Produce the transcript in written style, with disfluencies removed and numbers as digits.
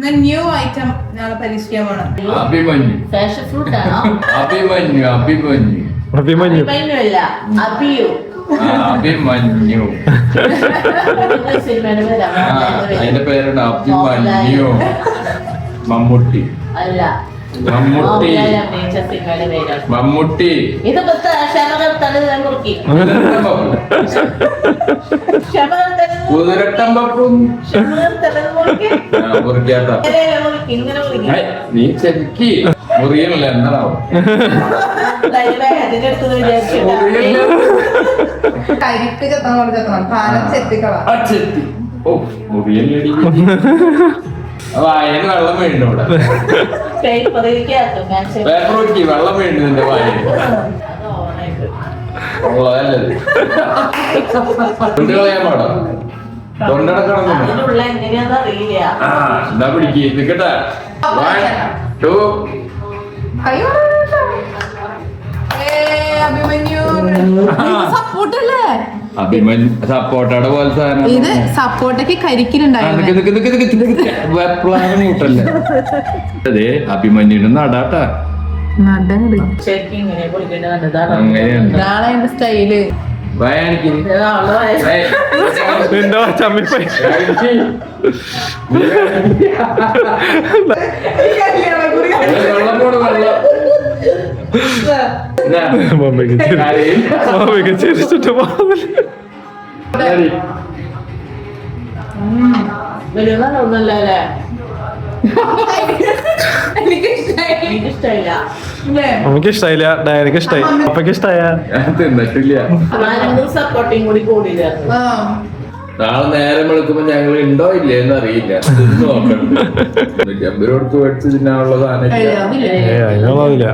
New item ഞങ്ങൾ പരീക്ഷിക്കാൻ പോണം. അഭിമന്യു ഫാഷൻ ഫ്രൂട്ട് ആണോ? അഭിമന്യു അഭിമന്യു അഭിമന്യു അഭിമന്യു അഭിയു അഭിമന്യു സിനിമയുടെ പേരാണ്. അതിന്റെ പേരാണ് അഭിമന്യു. മമ്മൂട്ടി അല്ല, മമ്മൂട്ടി അഭിനയിച്ച സിനിമയുടെ പേരാണ്. മമ്മൂട്ടി ഇത് മുറുക്കി കുതിരട്ടം പപ്പും മുറിക്കാത്ത ഇങ്ങനെ മുറുക്കി നീ ചെറുക്കി മുറിയല്ല എന്താണാവും അതിന്റെ അടുത്ത് വിചാരിച്ചില്ല. കരിക്ക് ചെത്തണം പോലെ ചെത്തണം. പാലം ചെത്തിക്കളാം. ചെത്തി ഓ മുറിയല്ലടി വായന് വെള്ളം വീണു ഇവിടെ പേപ്പർ ഇരിക്കാത്തും ഞാൻ പേപ്പർ നോക്കി വെള്ളം വീണു നിന്റെ വായന് ഉള്ളതല്ലത് കളയാൻ പാടാ തൊണ്ടടക്കണം അതിനുള്ള എങ്ങനെയാന്ന് അറിയില്ല. എന്താ പിടിക്ക് നിക്കട്ടെ 1 2 അയ്യോ അഭിമന്യു സപ്പോർട്ടല്ലേ? അഭിമന്യു സപ്പോർട്ടയുടെ പോലെ സാധനം ഇത് സപ്പോർട്ടൊക്കെ കരിക്കിലുണ്ടായിരുന്നു. കൂട്ടല്ലേ അതെ അഭിമന്യുവിന് നടാട്ടാ ശരിക്കും ഇങ്ങനെ പൊളിക്കേണ്ടി വന്നതാണ്. അങ്ങനെയാണ് ഇതാണ് എന്റെ സ്റ്റൈല്. വായാണിക്ക് നിന്റെ ചമ്മിപ്പോയി വെള്ളം കൂടെ വെള്ളം മമ്മിക്ക് ചിരിച്ചിട്ട് പോകുന്നില്ല. ഒന്നുമല്ല അല്ലേ? എനിക്കിഷ്ടമില്ല. മമ്മിക്ക് ഇഷ്ടായില്ല, ഡയനക്ക് ഇഷ്ടായി, അപ്പക്ക് ഇഷ്ടായ തിന്നിട്ടില്ല. സപ്പോർട്ടിങ് കൂടി കൂടിയില്ലായിരുന്നു. നാളെ നേരം വെളുക്കുമ്പോ ഞങ്ങൾ ഉണ്ടോ ഇല്ലേ എന്ന് അറിയില്ല. തിന്ന് നോക്കണ്ട് 50 കൊടുത്ത് മേടിച്ച് തിന്നാനുള്ള സാധനം അതിനുള്ളതില്ല.